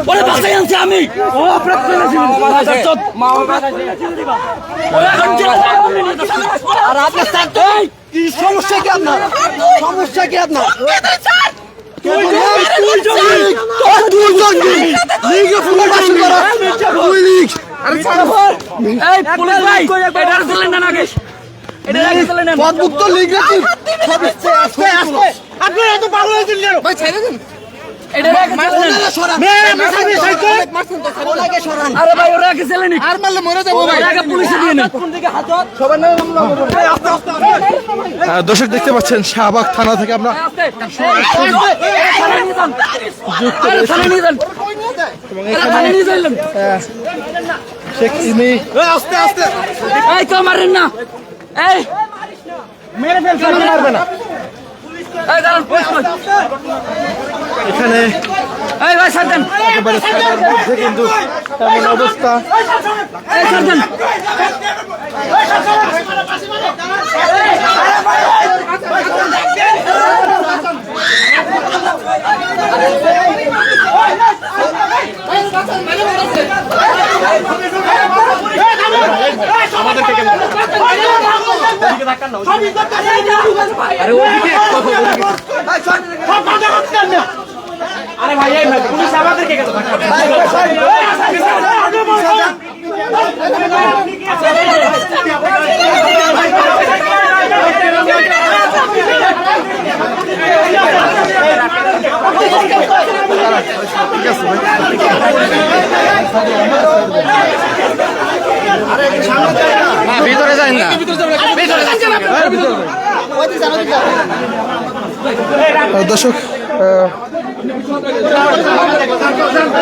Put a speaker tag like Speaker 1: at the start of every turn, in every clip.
Speaker 1: ওরে বাসায় আনছি আমি। ও আপনার আর আপনার কি সমস্যা কি আপনার? সমস্যা কি আপনার? আপনারা এত পাগল হয়েছেন কেন? ভাই ছেড়ে দিন।
Speaker 2: দর্শক দেখতে পাচ্ছেন শাহবাগ থানা থেকে আমরা
Speaker 1: মারেন না, মেরে ফেলছেন, মারবে না
Speaker 2: এখানে কিন্তু এমন অবস্থা
Speaker 1: আরে ভাই পুলিশ আমাদেরকে কেন
Speaker 2: ভিতরে যান না, দর্শক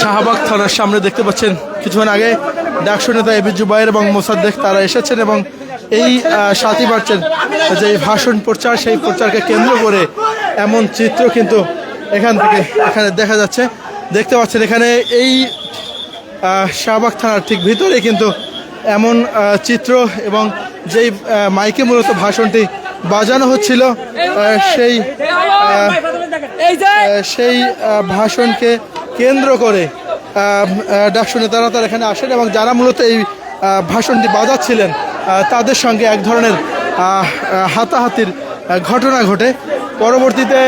Speaker 2: শাহবাগ থানার সামনে দেখতে পাচ্ছেন কিছুক্ষণ আগে ডাকসু নেতা এবি জুবায়ের এবং মোসাদ্দেক তারা এসেছেন এবং এই 7ই মার্চের যে ভাষণ প্রচার সেই প্রচারকে কেন্দ্র করে এমন চিত্র কিন্তু এখানে দেখা যাচ্ছে। দেখতে পাচ্ছেন এখানে এই শাহবাগ থানার ঠিক ভিতরে কিন্তু এমন চিত্র এবং যেই মাইকে মূলত ভাষণটি বাজানো হচ্ছিল সেই ভাষণকে কেন্দ্র করে ডাকসু নেতারা তারা এখানে আসেন এবং যারা মূলত এই ভাষণটি বাজাচ্ছিলেন তাদের সঙ্গে এক ধরনের হাতাহাতির ঘটনা ঘটে। পরবর্তীতে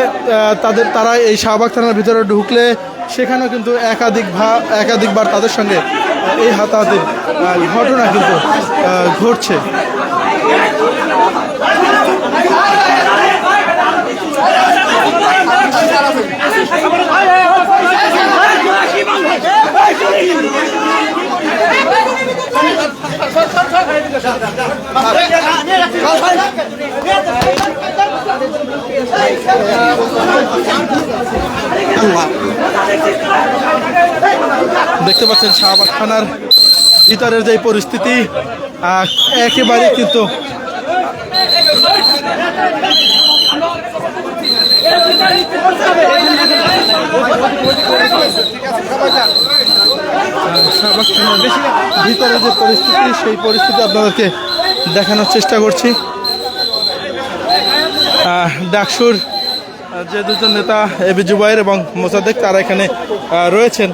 Speaker 2: তারা এই শাহবাগ থানার ভিতরে ঢুকলে সেখানেও কিন্তু একাধিকবার তাদের সঙ্গে এই হাতাহাতির ঘটনা কিন্তু ঘটছে। দেখতে পাচ্ছেন শাহবাগ থানার ভিতরের যে পরিস্থিতি একেবারে কিন্তু শাহবাগ থানার ভিতরে যে পরিস্থিতি সেই পরিস্থিতি আপনাদেরকে দেখানোর চেষ্টা করছি। ডাকসুর যে দুজন নেতা এবি জুবায়ের এবং মোসাদ্দেক তারা এখানে রয়েছেন।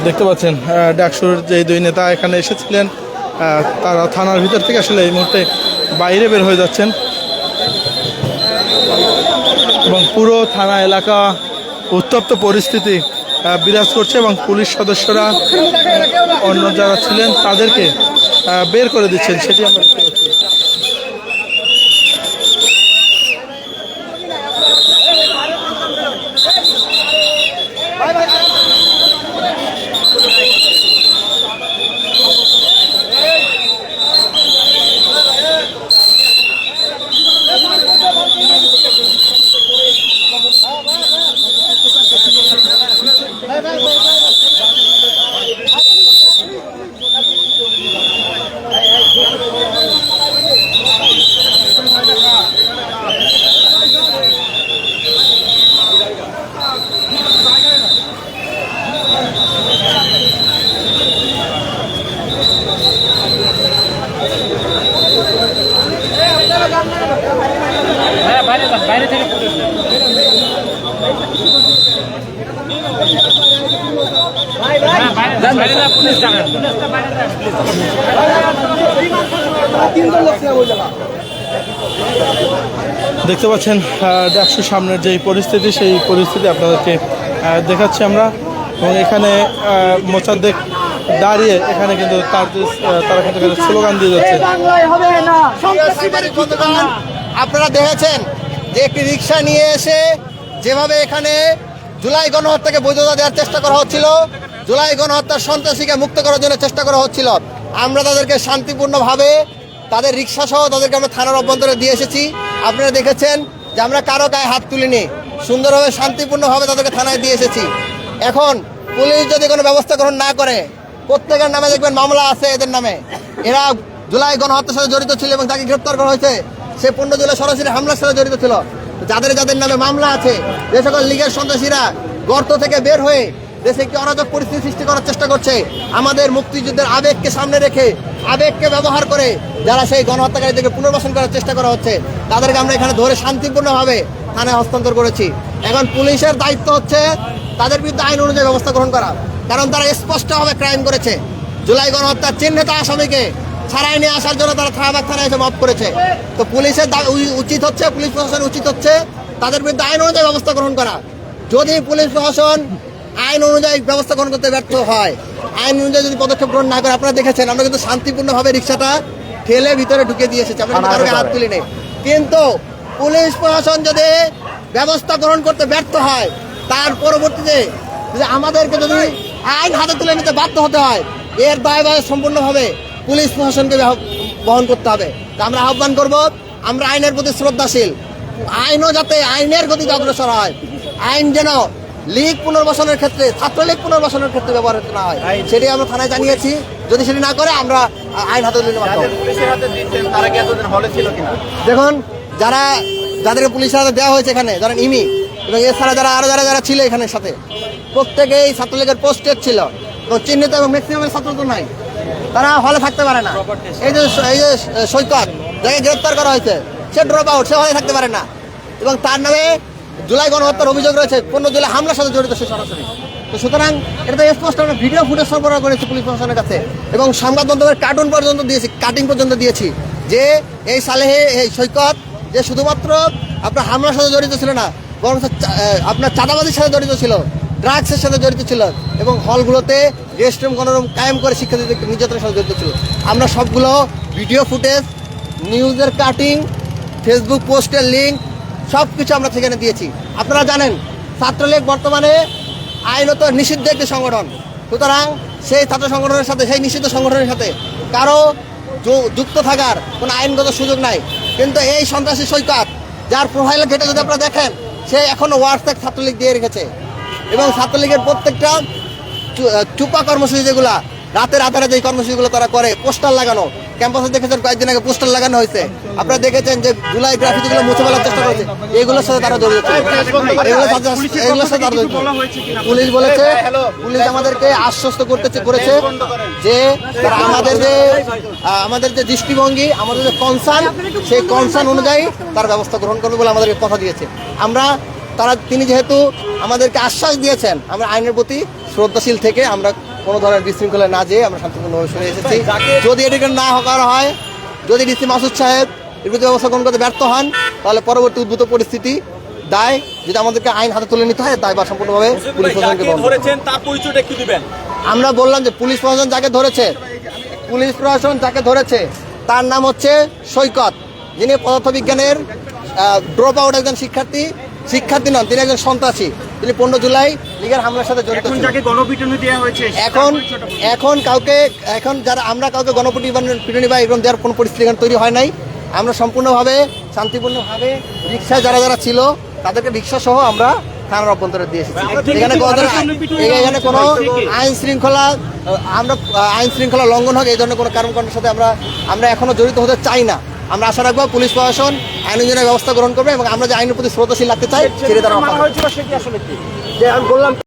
Speaker 2: দেখতে পাচ্ছেন ডাকসুর যে দুই নেতা এখানে এসেছিলেন তারা থানার ভিতর থেকে আসলে এই মুহূর্তে বাইরে বের হয়ে যাচ্ছেন এবং পুরো থানা এলাকা উত্তপ্ত পরিস্থিতি বিরাজ করছে এবং পুলিশ সদস্যরা অন্য যারা ছিলেন তাদেরকে বের করে দিচ্ছেন, সেটি আমরা দেখতে পাচ্ছি। দেখতে পাচ্ছেন ডাকসুর সামনের যে পরিস্থিতি, সেই পরিস্থিতি আপনাদেরকে দেখাচ্ছি আমরা। এবং এখানে মোসাদ্দেক দাঁড়িয়ে এখানে কিন্তু তারা কিন্তু স্লোগান দিয়ে যাচ্ছে।
Speaker 1: আপনারা দেখেছেন যে একটি রিক্সা নিয়ে এসে যেভাবে এখানে জুলাই গণহত্যাকে বৈধতা দেওয়ার চেষ্টা করা হচ্ছিল, জুলাই গণহত্যার সন্ত্রাসীকে মুক্ত করার জন্য চেষ্টা করা হচ্ছিল, আমরা তাদেরকে শান্তিপূর্ণভাবে তাদের রিক্সা সহ তাদেরকে আমরা থানার অভ্যন্তরে দিয়ে এসেছি। আপনারা দেখেছেন যে আমরা কারো গায়ে হাত তুলিনি, সুন্দরভাবে শান্তিপূর্ণভাবে তাদেরকে থানায় দিয়ে এসেছি। এখন পুলিশ যদি কোনো ব্যবস্থা গ্রহণ না করে, প্রত্যেকের নামে দেখবেন মামলা আছে এদের নামে, এরা জুলাই গণহত্যার সাথে জড়িত ছিল এবং তাকে গ্রেপ্তার করা হয়েছে। সে 15 জুলাই সরাসরি হামলার সাথে জড়িত ছিল। যাদের যাদের নামে মামলা আছে, যে সকল লীগের সন্ত্রাসীরা গর্ত থেকে বের হয়ে দেশে একটি অরাজক পরিস্থিতি সৃষ্টি করার চেষ্টা করছে, আমাদের মুক্তিযুদ্ধের আবেগকে সামনে রেখে, আবেগকে ব্যবহার করে যারা সেই গণহত্যাকারীদেরকে পুনর্বাসন করার চেষ্টা করা হচ্ছে, তাদেরকে আমরা এখানে ধরে শান্তিপূর্ণভাবে থানায় হস্তান্তর করেছি। এখন পুলিশের দায়িত্ব হচ্ছে তাদের বিরুদ্ধে আইন অনুযায়ী ব্যবস্থা গ্রহণ করা, কারণ তারা স্পষ্টভাবে ক্রাইম করেছে। জুলাই গণহত্যার চিহ্নিত আসামিকে ছাড়াই নিয়ে আসার জন্য তারা শাহবাগ থানায় এসে মাফ করেছে। তো পুলিশের উচিত হচ্ছে, পুলিশ প্রশাসনের উচিত হচ্ছে তাদের বিরুদ্ধে আইন অনুযায়ী ব্যবস্থা গ্রহণ করা। যদি পুলিশ প্রশাসন আইন অনুযায়ী ব্যবস্থা গ্রহণ করতে ব্যর্থ হয়, আইন অনুযায়ী যদি পদক্ষেপ গ্রহণ না করে, আপনারা দেখেছেন আমরা কিন্তু শান্তিপূর্ণভাবে রিক্সাটা ঠেলে ভিতরে ঢুকে দিয়ে এসেছি, আমরা কিন্তু কারোর হাত তুলি নেই। কিন্তু পুলিশ প্রশাসন যদি ব্যবস্থা গ্রহণ করতে ব্যর্থ হয়, তার পরবর্তীতে যে আমাদেরকে যদি আইন হাতে তুলে নিতে বাধ্য হতে হয়, এর দায়ভার সম্পূর্ণভাবে পুলিশ প্রশাসনকে বহন করতে হবে। তা আমরা আহ্বান করব, আমরা আইনের প্রতি শ্রদ্ধাশীল, আইনও যাতে আইনের গতিতে অগ্রসর হয়, আইন যেন লীগ পুনর্বাসনের ক্ষেত্রে, ছাত্রলীগ পুনর্বাসনের ক্ষেত্রে ব্যবহার না হয়, সেটি আমরা থানায় জানিয়েছি। যদি সেটি না করে আমরা আইন হাতে তুলে নেব। দেখুন, যাদেরকে পুলিশের হাতে দেওয়া হয়েছে এখানে, ধরেন ইমি এবং এছাড়া আরো যারা ছিল এখানে সাথে, প্রত্যেকেই ছাত্রলীগের পোস্টেড ছিল এবং চিহ্নিত, এবং ম্যাক্সিমামের ছাত্র তো নাই, তারা হলে থাকতে পারে না। এই যে সৈকত, যাকে গ্রেপ্তার করা হয়েছে, সে ড্রপ আউট, সে হলে থাকতে পারে না, এবং তার নামে জুলাই গণহত্যার অভিযোগ রয়েছে, 15 জুলাই হামলার সাথে জড়িত সে সরাসরি। তো সুতরাং এটা তো স্পষ্ট, আমরা ভিডিও ফুটেজ সরবরাহ করেছি পুলিশ প্রশাসনের কাছে, এবং সংবাদ মাধ্যমের কার্টুন পর্যন্ত দিয়েছি, কাটিং পর্যন্ত দিয়েছি, যে এই সালেহে এই সৈকত যে শুধুমাত্র আপনার হামলার সাথে জড়িত ছিল না, বরং আপনার চাঁদাবাজির সাথে জড়িত ছিল, ড্রাগসের সাথে জড়িত ছিল, এবং হলগুলোতে রেস্টরুম গণরুম কায়েম করে শিক্ষার্থীদের নির্যাতনের সাথে জড়িত ছিল। আমরা সবগুলো ভিডিও ফুটেজ, নিউজের কাটিং, ফেসবুক পোস্টের লিঙ্ক সব কিছু আমরা সেখানে দিয়েছি। আপনারা জানেন ছাত্রলীগ বর্তমানে আইনত নিষিদ্ধ একটি সংগঠন, সুতরাং সেই ছাত্র সংগঠনের সাথে, সেই নিষিদ্ধ সংগঠনের সাথে কারো যুক্ত থাকার কোনো আইনগত সুযোগ নাই। কিন্তু এই সন্ত্রাসী সৈকত, যার প্রোফাইল ঘেটে যদি আপনারা দেখেন, সে এখনও হোয়াটসঅ্যাপ ছাত্রলীগ দিয়ে রেখেছে, এবং ছাত্রলীগের প্রত্যেকটা চুপা কর্মসূচি, যেগুলা রাতের আধারে যে কর্মসূচিগুলো তারা করে, পোস্টার লাগানো, ক্যাম্পাসে দেখেছেন কয়েকদিন আগে পোস্টার লাগানো হয়েছে, আপনারা দেখেছেন যে জুলাই গ্রাফিতিগুলো মুছে ফেলার চেষ্টা করেছে, এগুলোর সাথে তারা জড়িত। এগুলোর সাথে তারা জড়িত। পুলিশ বলেছে, পুলিশ আমাদেরকে আশ্বস্ত করেছে যে তারা আমাদের যে দৃষ্টিভঙ্গি, আমাদের যে কনসার্ন, সেই কনসার্ন অনুযায়ী তার ব্যবস্থা গ্রহণ করবে বলে আমাদেরকে কথা দিয়েছে। তিনি যেহেতু আমাদেরকে আশ্বাস দিয়েছেন, আমরা আইনের প্রতি শ্রদ্ধাশীল থেকে আমরা কোনো ধরনের বিশৃঙ্খলায় না যেয়ে আমরা শান্তিপূর্ণভাবে সরে এসেছি। যদি এটিকে না করা হয়, যদি ডিসি মাসুদ সাহেব এর বিরুদ্ধে ব্যবস্থা গ্রহণ করতে ব্যর্থ হন, তাহলে পরবর্তী উদ্ভূত পরিস্থিতি দায় যদি আমাদেরকে আইন হাতে তুলে নিতে হয়, দায়ভার সম্পূর্ণভাবে পুলিশ প্রশাসনকে বহন করতে হবে। আমরা বললাম যে পুলিশ প্রশাসন যাকে ধরেছে তার নাম হচ্ছে সৈকত, যিনি পদার্থবিজ্ঞানের ড্রপ আউট একজন শিক্ষার্থী নন, তিনি একজন সন্ত্রাসী, তিনি 15 জুলাই লীগের হামলার সাথে জড়িত। এখন যারা আমরা কাউকে গণপিটুনি বা এরকম দেওয়ার কোনো পরিস্থিতি এখানে তৈরি হয় নাই। আমরা সম্পূর্ণভাবে শান্তিপূর্ণভাবে রিক্সায় যারা ছিল তাদেরকে রিক্সা সহ আমরা থানার অভ্যন্তরে দিয়ে এসেছি। এখানে কোনো আইন শৃঙ্খলা লঙ্ঘন হোক, এই ধরনের কোনো কর্মকাণ্ডের সাথে আমরা এখনো জড়িত হতে চাই না। আমরা আশা রাখবো পুলিশ প্রশাসন আইন অনুযায়ী ব্যবস্থা গ্রহণ করবে, এবং আমরা যে আইনের প্রতি শ্রদ্ধাশীল রাখতে চাই সেটি তারা